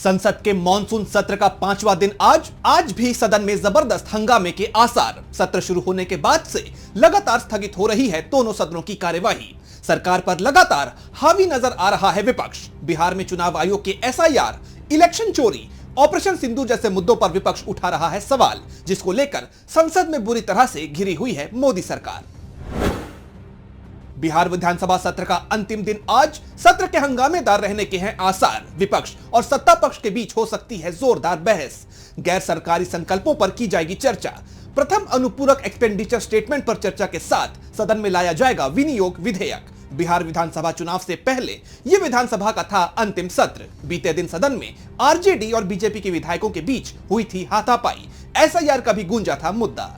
संसद के मॉनसून सत्र का 5वां दिन आज भी सदन में जबरदस्त हंगामे के आसार। सत्र शुरू होने के बाद से लगातार स्थगित हो रही है दोनों सदनों की कार्यवाही। सरकार पर लगातार हावी नजर आ रहा है विपक्ष। बिहार में चुनाव आयोग के एसआईआर, इलेक्शन चोरी, ऑपरेशन सिंदूर जैसे मुद्दों पर विपक्ष उठा रहा है सवाल, जिसको लेकर संसद में बुरी तरह से घिरी हुई है मोदी सरकार। बिहार विधानसभा सत्र का अंतिम दिन आज सत्र के हंगामेदार रहने के हैं आसार। विपक्ष और सत्ता पक्ष के बीच हो सकती है जोरदार बहस। गैर सरकारी संकल्पों पर की जाएगी चर्चा। प्रथम अनुपूरक एक्सपेंडिचर स्टेटमेंट पर चर्चा के साथ सदन में लाया जाएगा विनियोग विधेयक। बिहार विधानसभा चुनाव से पहले यह विधानसभा का था अंतिम सत्र। बीते दिन सदन में आरजेडी और बीजेपी के विधायकों के बीच हुई थी हाथापाई। एसआईआर का भी गूंजा था मुद्दा।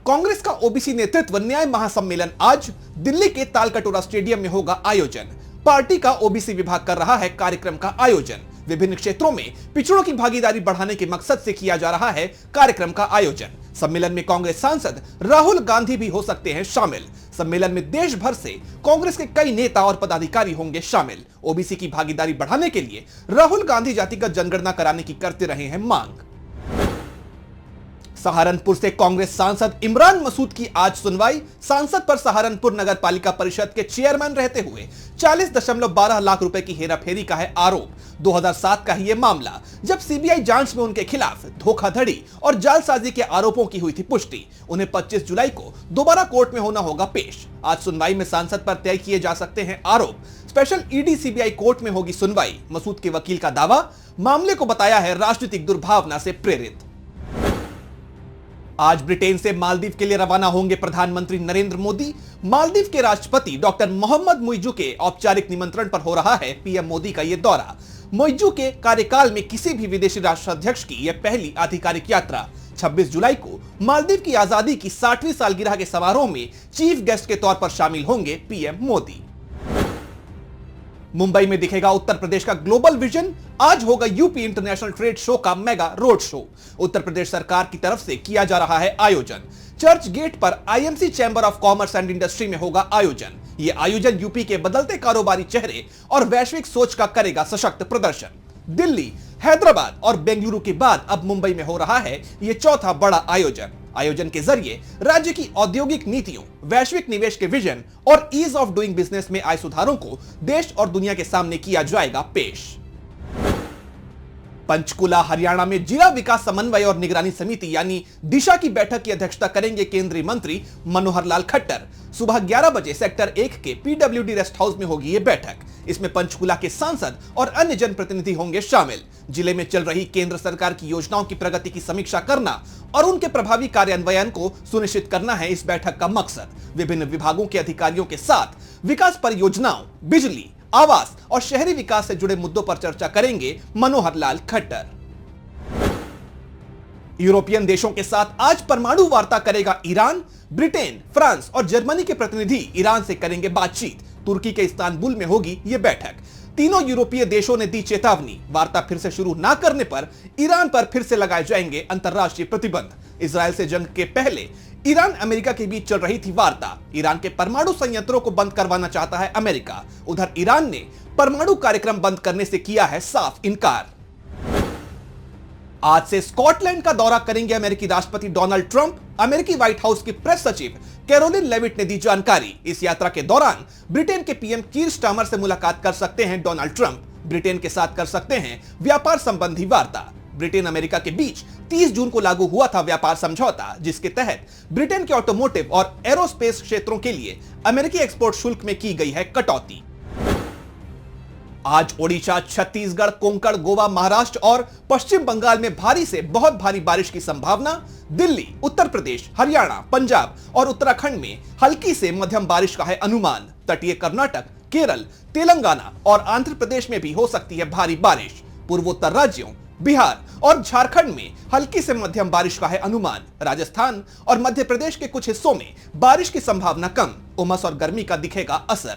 कांग्रेस का ओबीसी नेतृत्व न्याय महासम्मेलन आज दिल्ली के तालकटोरा स्टेडियम में होगा आयोजन। पार्टी का ओबीसी विभाग कर रहा है कार्यक्रम का आयोजन। विभिन्न क्षेत्रों में पिछड़ों की भागीदारी बढ़ाने के मकसद से किया जा रहा है कार्यक्रम का आयोजन। सम्मेलन में कांग्रेस सांसद राहुल गांधी भी हो सकते हैं शामिल। सम्मेलन में देश भर से कांग्रेस के कई नेता और पदाधिकारी होंगे शामिल। ओबीसी की भागीदारी बढ़ाने के लिए राहुल गांधी जातिगत जनगणना कराने की करते रहे हैं मांग। सहारनपुर से कांग्रेस सांसद इमरान मसूद की आज सुनवाई। सांसद पर सहारनपुर नगर पालिका परिषद के चेयरमैन रहते हुए 40.12 लाख रुपए की हेराफेरी का है आरोप। 2007 का ही यह मामला, जब सीबीआई जांच में उनके खिलाफ धोखाधड़ी और जालसाजी के आरोपों की हुई थी पुष्टि। उन्हें 25 जुलाई को दोबारा कोर्ट में होना होगा पेश। आज सुनवाई में सांसद पर तय किए जा सकते हैं आरोप। स्पेशल ईडी सीबीआई कोर्ट में होगी सुनवाई। मसूद के वकील का दावा, मामले को बताया है राजनीतिक दुर्भावना से प्रेरित। आज ब्रिटेन से मालदीव के लिए रवाना होंगे प्रधानमंत्री नरेंद्र मोदी। मालदीव के राष्ट्रपति डॉक्टर मोहम्मद मुइज़ू के औपचारिक निमंत्रण पर हो रहा है पीएम मोदी का यह दौरा। मुइज़ू के कार्यकाल में किसी भी विदेशी राष्ट्राध्यक्ष की यह पहली आधिकारिक यात्रा। 26 जुलाई को मालदीव की आजादी की 60वीं सालगिरह के समारोह में चीफ गेस्ट के तौर पर शामिल होंगे पीएम मोदी। मुंबई में दिखेगा उत्तर प्रदेश का ग्लोबल विजन। आज होगा यूपी इंटरनेशनल ट्रेड शो का mega road show. Uttar Pradesh सरकार की तरफ से किया जा रहा है आयोजन। चर्च गेट पर IMC chamber of commerce and industry में होगा आयोजन। यह आयोजन यूपी के बदलते कारोबारी चेहरे और वैश्विक सोच का करेगा सशक्त प्रदर्शन। दिल्ली, हैदराबाद और बेंगलुरु के बाद अब मुंबई में हो रहा है यह चौथा बड़ा आयोजन। आयोजन के जरिए राज्य की औद्योगिक नीतियों, वैश्विक निवेश के विजन और ईज ऑफ डूइंग बिजनेस में आए सुधारों को देश और दुनिया के सामने किया जाएगा पेश। पंचकुला, हरियाणा में जिला विकास समन्वय और निगरानी समिति यानी दिशा की बैठक की अध्यक्षता करेंगे केंद्रीय मंत्री मनोहर लाल खट्टर। सुबह 11 बजे सेक्टर 1 के पीडब्ल्यूडी रेस्ट हाउस में होगी यह बैठक। इसमें पंचकुला के सांसद और अन्य जनप्रतिनिधि होंगे शामिल। जिले में चल रही केंद्र सरकार की योजनाओं की प्रगति की समीक्षा करना और उनके प्रभावी कार्यान्वयन को सुनिश्चित करना है इस बैठक का मकसद। विभिन्न विभागों के अधिकारियों के साथ विकास परियोजनाओं, बिजली, आवास और शहरी विकास से जुड़े मुद्दों पर चर्चा करेंगे मनोहर लाल खट्टर। यूरोपियन देशों के साथ आज परमाणु वार्ता करेगा ईरान। ब्रिटेन, फ्रांस और जर्मनी के प्रतिनिधि ईरान से करेंगे बातचीत। तुर्की के इस्तांबुल में होगी यह बैठक। तीनों यूरोपीय देशों ने दी चेतावनी, वार्ता फिर से शुरू न करने पर ईरान पर फिर से लगाए जाएंगे अंतर्राष्ट्रीय प्रतिबंध। इजरायल से जंग के पहले ईरान अमेरिका के बीच चल रही थी वार्ता। ईरान के परमाणु संयंत्रों को बंद करवाना चाहता है अमेरिका। उधर ईरान ने परमाणु कार्यक्रम बंद करने से किया है साफ इनकार। आज से स्कॉटलैंड का दौरा करेंगे अमेरिकी राष्ट्रपति डोनाल्ड ट्रंप। अमेरिकी व्हाइट हाउस की प्रेस सचिव कैरोलिन लेविट ने दी जानकारी। इस यात्रा के दौरान ब्रिटेन के पीएम कीर स्टारमर से मुलाकात कर सकते हैं डोनाल्ड ट्रंप। ब्रिटेन के साथ कर सकते हैं व्यापार संबंधी वार्ता। ब्रिटेन अमेरिका के बीच 30 जून को लागू हुआ था व्यापार समझौता, जिसके तहत ब्रिटेन के ऑटोमोटिव और एरोस्पेस क्षेत्रों के लिए अमेरिकी एक्सपोर्ट शुल्क में की गई है कटौती। आज ओडिशा, छत्तीसगढ़, कोंकण, गोवा, महाराष्ट्र और पश्चिम बंगाल में भारी से बहुत भारी बारिश की संभावना। दिल्ली, उत्तर प्रदेश, हरियाणा, पंजाब और उत्तराखंड में हल्की से मध्यम बारिश का है अनुमान। तटीय कर्नाटक, केरल, तेलंगाना और आंध्र प्रदेश में भी हो सकती है भारी बारिश। पूर्वोत्तर राज्यों, बिहार और झारखंड में हल्की से मध्यम बारिश का है अनुमान। राजस्थान और मध्य प्रदेश के कुछ हिस्सों में बारिश की संभावना कम। उमस और गर्मी का दिखेगा असर।